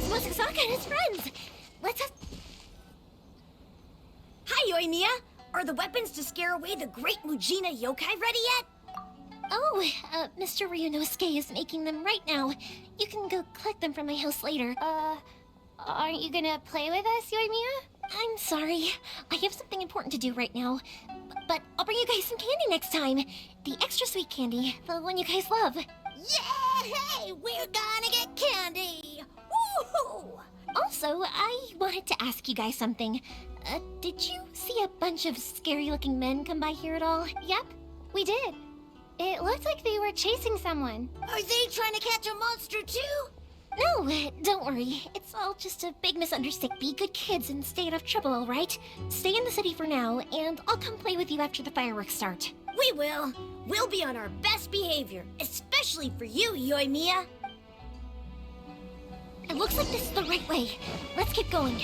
Mousasaka and his friends. Let's have... Hi, Yoimiya! Are the weapons to scare away the great Mujina yokai ready yet? Oh, Mr. Ryunosuke is making them right now. You can go collect them from my house later. Aren't you gonna play with us, Yoimiya? I'm sorry. I have something important to do right now. But I'll bring you guys some candy next time. The extra sweet candy, the one you guys love. Yay! We're gonna get candy! Woohoo! Also, I wanted to ask you guys something. Did you see a bunch of scary-looking men come by here at all? Yep, we did. It looked like they were chasing someone. Are they trying to catch a monster too? No, don't worry. It's all just a big misunderstanding. Be good kids and stay out of trouble, all right? Stay in the city for now, and I'll come play with you after the fireworks start. We will. We'll be on our best behavior, especially for you, Yoimiya. It looks like this is the right way. Let's get going.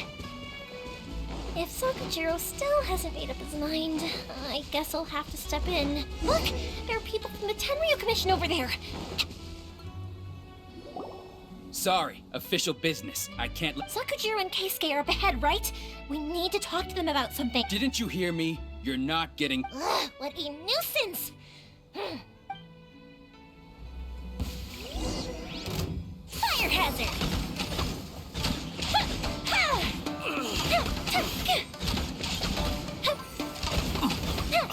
If Sakujiro still hasn't made up his mind, I guess I'll have to step in. Look! There are people from the Tenryu Commission over there! Sorry, official business. I can't let... Sakujiro and Keisuke are up ahead, right? We need to talk to them about something. Didn't you hear me? You're not getting... Ugh, what a nuisance! Fire hazard!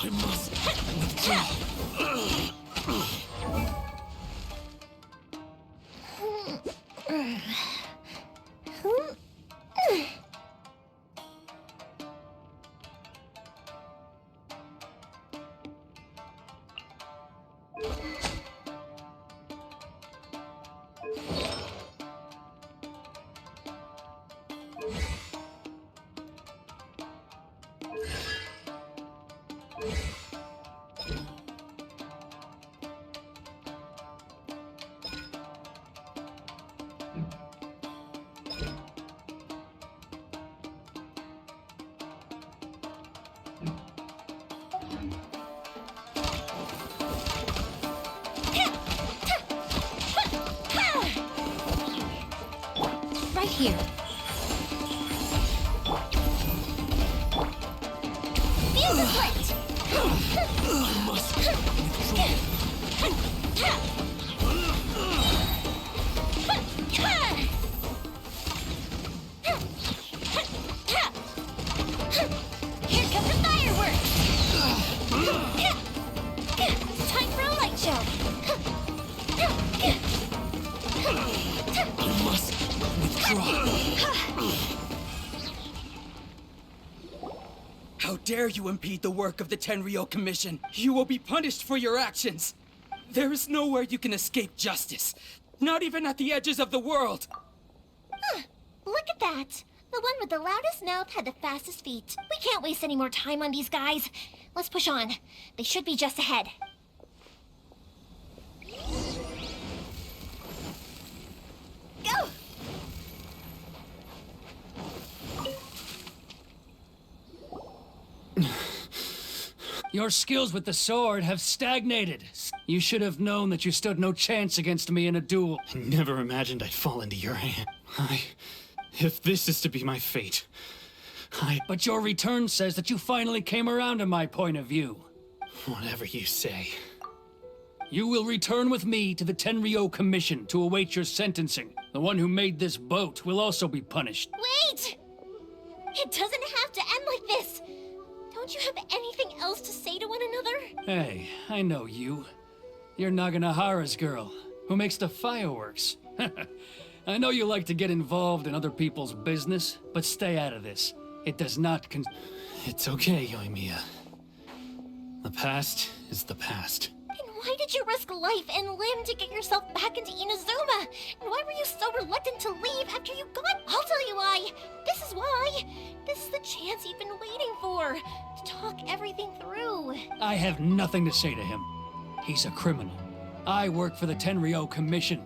I must withdraw. Right here. Feel the light! I must withdraw. Here come the fireworks! Time for a light show! I must withdraw. How dare you impede the work of the Tenryo Commission? You will be punished for your actions. There is nowhere you can escape justice. Not even at the edges of the world. Look at that! The one with the loudest mouth had the fastest feet. We can't waste any more time on these guys. Let's push on. They should be just ahead. Go! Your skills with the sword have stagnated. You should have known that you stood no chance against me in a duel. I never imagined I'd fall into your hand. If this is to be my fate, But your return says that you finally came around to my point of view. Whatever you say. You will return with me to the Tenryo Commission to await your sentencing. The one who made this boat will also be punished. Wait! It doesn't have to end like this! Don't you have anything else to say to one another? Hey, I know you. You're Naganohara's girl, who makes the fireworks. I know you like to get involved in other people's business, but stay out of this. It does not It's okay, Yoimiya. The past is the past. Then why did you risk life and limb to get yourself back into Inazuma? And why were you so reluctant to leave after you got... I'll tell you why! This is why! This is the chance you've been waiting for! To talk everything through! I have nothing to say to him. He's a criminal. I work for the Tenryo Commission.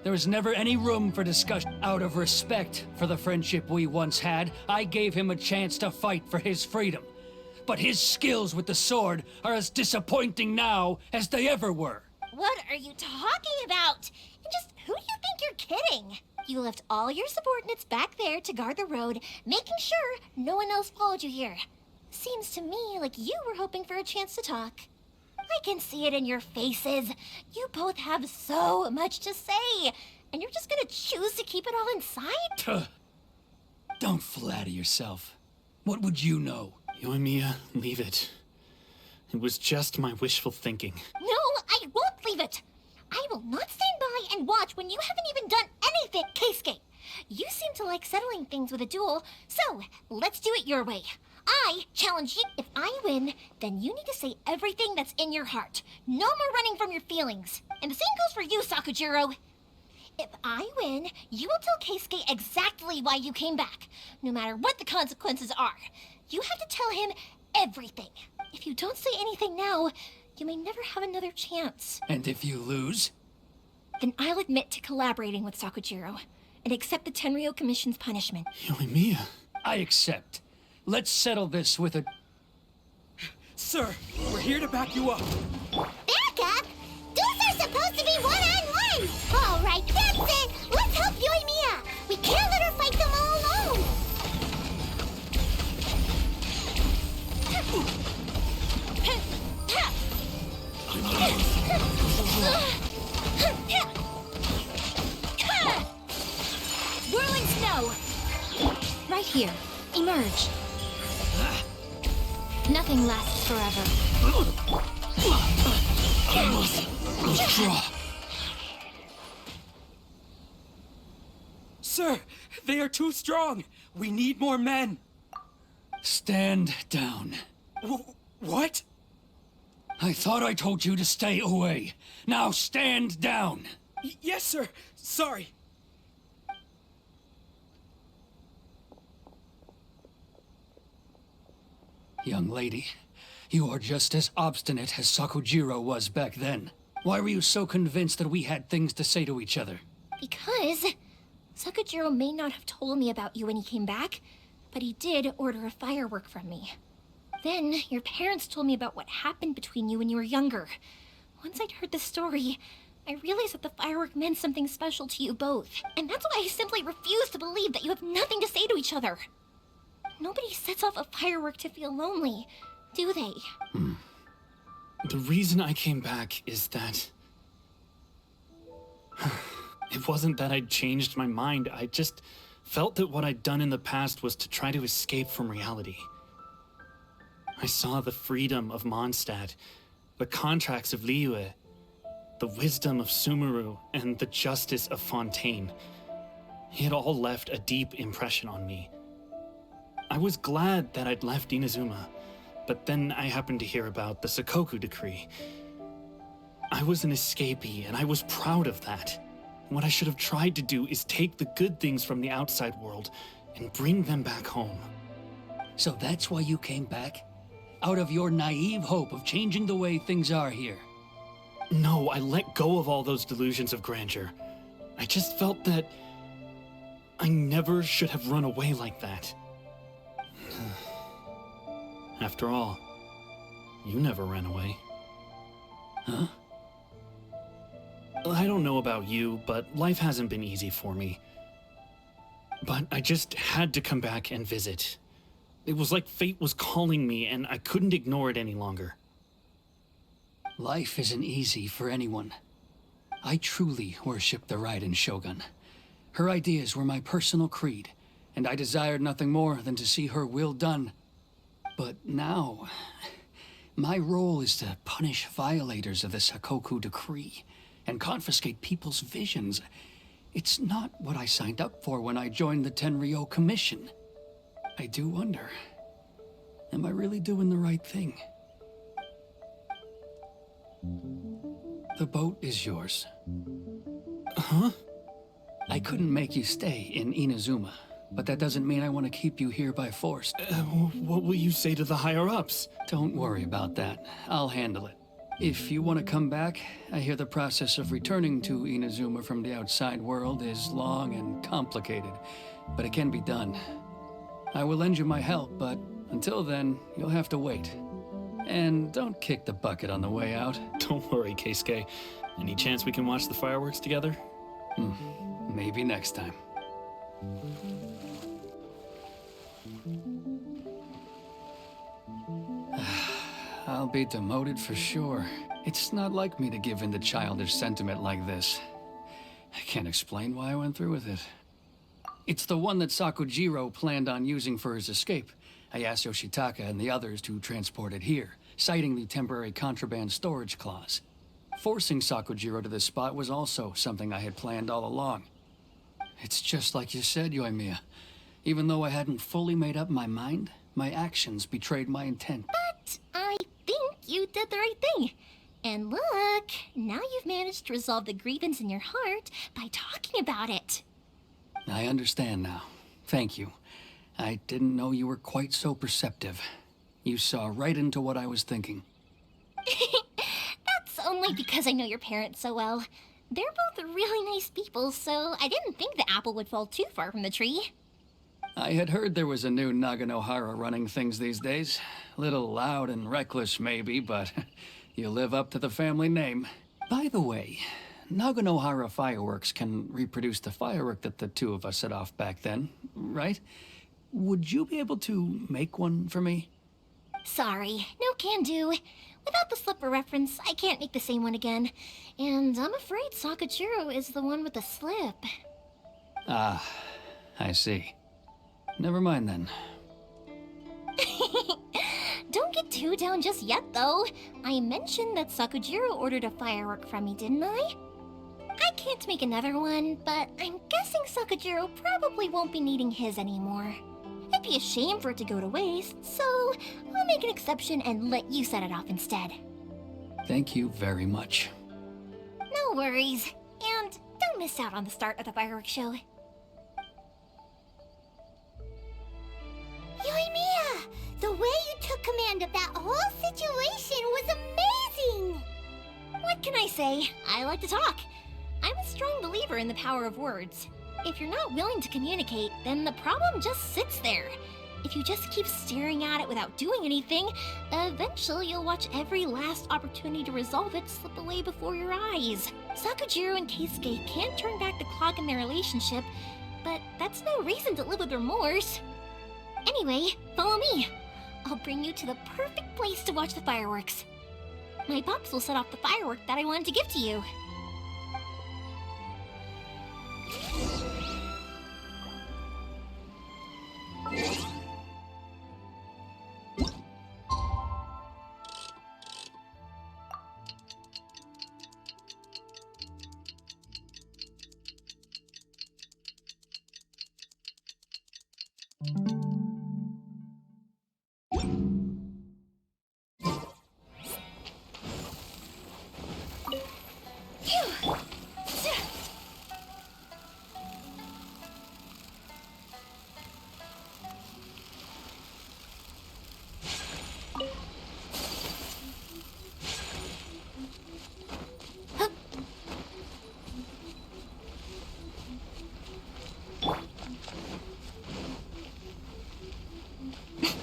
There was never any room for discussion. Out of respect for the friendship we once had, I gave him a chance to fight for his freedom. But his skills with the sword are as disappointing now as they ever were. What are you talking about? And just who do you think you're kidding? You left all your subordinates back there to guard the road, making sure no one else followed you here. Seems to me like you were hoping for a chance to talk. I can see it in your faces. You both have so much to say, and you're just gonna choose to keep it all inside? Tuh. Don't flatter yourself. What would you know? Yoimiya, leave it. It was just my wishful thinking. No, I won't leave it. I will not stand by and watch when you haven't even done anything, Keisuke. You seem to like settling things with a duel, so let's do it your way. I challenge you. If I win, then you need to say everything that's in your heart. No more running from your feelings. And the same goes for you, Sakujiro. If I win, you will tell Keisuke exactly why you came back, no matter what the consequences are. You have to tell him everything. If you don't say anything now, you may never have another chance. And if you lose? Then I'll admit to collaborating with Sakujiro and accept the Tenryo Commission's punishment. Yoimiya. I accept. Let's settle this with a... Sir, we're here to back you up. Back up? Those are supposed to be one-on-one! All right, that's it! Let's help Yoimiya! We can't let her fight them all alone! Whirling snow! Right here. Emerge. Nothing lasts forever. Draw. Sir, they are too strong. We need more men. Stand down. What? I thought I told you to stay away. Now stand down. Yes, sir. Sorry. Young lady, you are just as obstinate as Sakujiro was back then. Why were you so convinced that we had things to say to each other? Because Sakujiro may not have told me about you when he came back, but he did order a firework from me. Then your parents told me about what happened between you when you were younger. Once I'd heard the story, I realized that the firework meant something special to you both. And that's why I simply refuse to believe that you have nothing to say to each other. Nobody sets off a firework to feel lonely, do they? The reason I came back is that... It wasn't that I'd changed my mind, I just felt that what I'd done in the past was to try to escape from reality. I saw the freedom of Mondstadt, the contracts of Liyue, the wisdom of Sumeru, and the justice of Fontaine. It all left a deep impression on me. I was glad that I'd left Inazuma, but then I happened to hear about the Sakoku decree. I was an escapee, and I was proud of that. What I should have tried to do is take the good things from the outside world and bring them back home. So that's why you came back? Out of your naive hope of changing the way things are here? No, I let go of all those delusions of grandeur. I just felt that I never should have run away like that. After all, you never ran away. Huh? I don't know about you, but life hasn't been easy for me. But I just had to come back and visit. It was like fate was calling me, and I couldn't ignore it any longer. Life isn't easy for anyone. I truly worship the Raiden Shogun. Her ideas were my personal creed, and I desired nothing more than to see her will done. But now, my role is to punish violators of the Sakoku decree and confiscate people's visions. It's not what I signed up for when I joined the Tenryo Commission. I do wonder, am I really doing the right thing? The boat is yours. Huh? I couldn't make you stay in Inazuma, but that doesn't mean I want to keep you here by force. What will you say to the higher-ups? Don't worry about that. I'll handle it. If you want to come back, I hear the process of returning to Inazuma from the outside world is long and complicated, but it can be done. I will lend you my help, but until then, you'll have to wait. And don't kick the bucket on the way out. Don't worry, Keisuke. Any chance we can watch the fireworks together? Maybe next time. I'll be demoted for sure. It's not like me to give in to childish sentiment like this. I can't explain why I went through with it. It's the one that Sakujiro planned on using for his escape. I asked Yoshitaka and the others to transport it here, citing the temporary contraband storage clause. Forcing Sakujiro to this spot was also something I had planned all along. It's just like you said, Yoimiya. Even though I hadn't fully made up my mind, my actions betrayed my intent. But I think you did the right thing. And look, now you've managed to resolve the grievance in your heart by talking about it. I understand now. Thank you. I didn't know you were quite so perceptive. You saw right into what I was thinking. That's only because I know your parents so well. They're both really nice people, so I didn't think the apple would fall too far from the tree. I had heard there was a new Naganohara running things these days. Little loud and reckless, maybe, but you live up to the family name. By the way, Naganohara fireworks can reproduce the firework that the two of us set off back then, right? Would you be able to make one for me? Sorry, no can do. Without the slipper reference, I can't make the same one again. And I'm afraid Sakujiro is the one with the slip. Ah, I see. Never mind then. Don't get too down just yet, though. I mentioned that Sakujiro ordered a firework from me, didn't I? I can't make another one, but I'm guessing Sakujiro probably won't be needing his anymore. It'd be a shame for it to go to waste, so I'll make an exception and let you set it off instead. Thank you very much. No worries. And don't miss out on the start of the fireworks show. Yoimiya! The way you took command of that whole situation was amazing! What can I say? I like to talk. I'm a strong believer in the power of words. If you're not willing to communicate, then the problem just sits there. If you just keep staring at it without doing anything, eventually you'll watch every last opportunity to resolve it slip away before your eyes. Sakujiro and Keisuke can't turn back the clock in their relationship, but that's no reason to live with remorse. Anyway, follow me. I'll bring you to the perfect place to watch the fireworks. My pops will set off the firework that I wanted to give to you.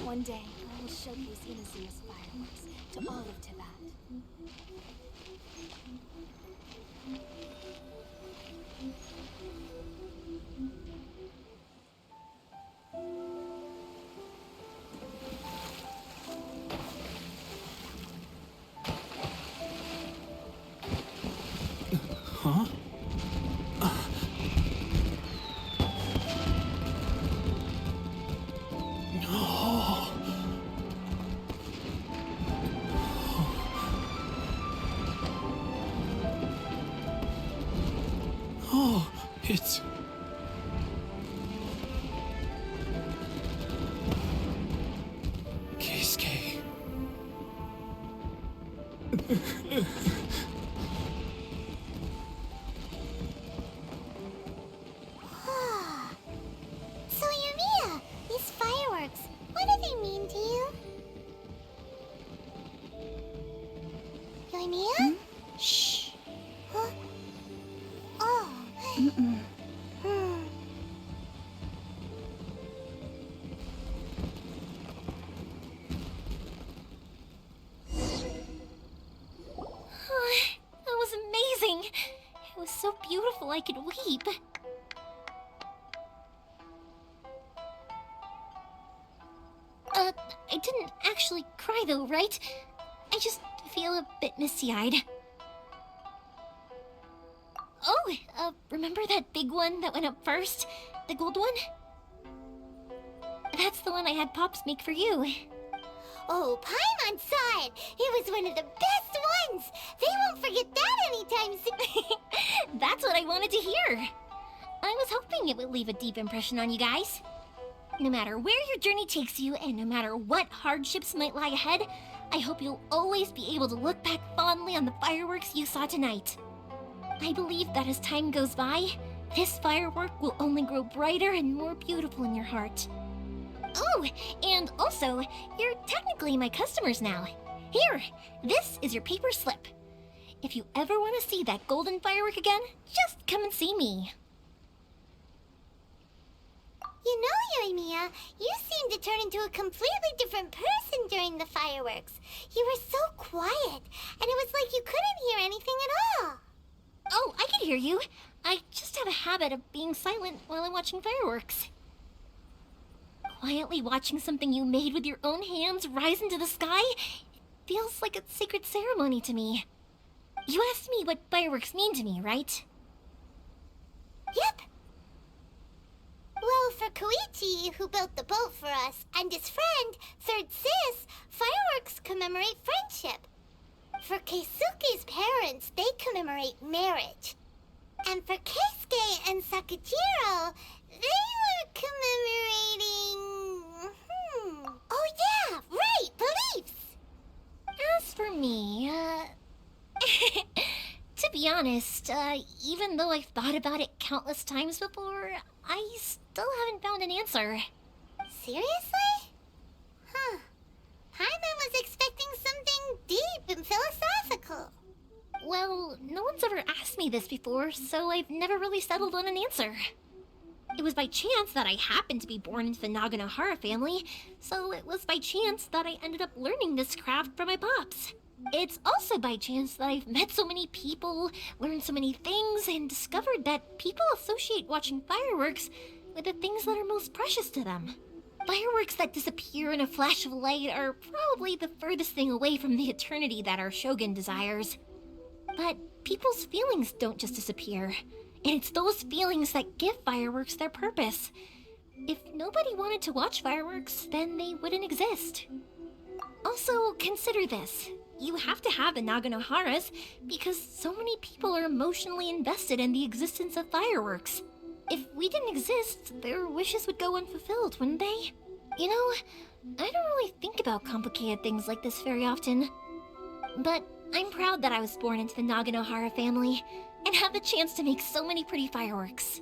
One day, I will showcase Inazuma's fireworks to all of Tibet. Huh? Oh, it's... Keisuke. So Yoimiya, these fireworks, what do they mean to you? Yoimiya? Shh. Huh? Oh. grateful I could weep. I didn't actually cry though, right? I just feel a bit misty-eyed. Oh, remember that big one that went up first? The gold one? That's the one I had Pops make for you. Oh, Paimon saw it! It was one of the best ones! They won't forget that anytime soon! That's what I wanted to hear. I was hoping it would leave a deep impression on you guys. No matter where your journey takes you, and no matter what hardships might lie ahead, I hope you'll always be able to look back fondly on the fireworks you saw tonight. I believe that as time goes by, this firework will only grow brighter and more beautiful in your heart. Oh, and also, you're technically my customers now. Here, this is your paper slip. If you ever want to see that golden firework again, just come and see me. You know, Yoimiya, you seemed to turn into a completely different person during the fireworks. You were so quiet, and it was like you couldn't hear anything at all. Oh, I can hear you. I just have a habit of being silent while I'm watching fireworks. Quietly watching something you made with your own hands rise into the sky feels like a sacred ceremony to me. You asked me what fireworks mean to me, right? Yep. Well, for Koichi, who built the boat for us, and his friend, Third Sis, fireworks commemorate friendship. For Keisuke's parents, they commemorate marriage. And for Keisuke and Sakajiro, they were commemorating... Oh yeah, right, beliefs! As for me, to be honest, even though I've thought about it countless times before, I still haven't found an answer. Seriously? Huh. Paimon was expecting something deep and philosophical. Well, no one's ever asked me this before, so I've never really settled on an answer. It was by chance that I happened to be born into the Naganohara family, so it was by chance that I ended up learning this craft from my pops. It's also by chance that I've met so many people, learned so many things, and discovered that people associate watching fireworks with the things that are most precious to them. Fireworks that disappear in a flash of light are probably the furthest thing away from the eternity that our shogun desires. But people's feelings don't just disappear, and it's those feelings that give fireworks their purpose. If nobody wanted to watch fireworks, then they wouldn't exist. Also, consider this. You have to have the Naganoharas because so many people are emotionally invested in the existence of fireworks. If we didn't exist, their wishes would go unfulfilled, wouldn't they? You know, I don't really think about complicated things like this very often. But I'm proud that I was born into the Naganohara family and have the chance to make so many pretty fireworks.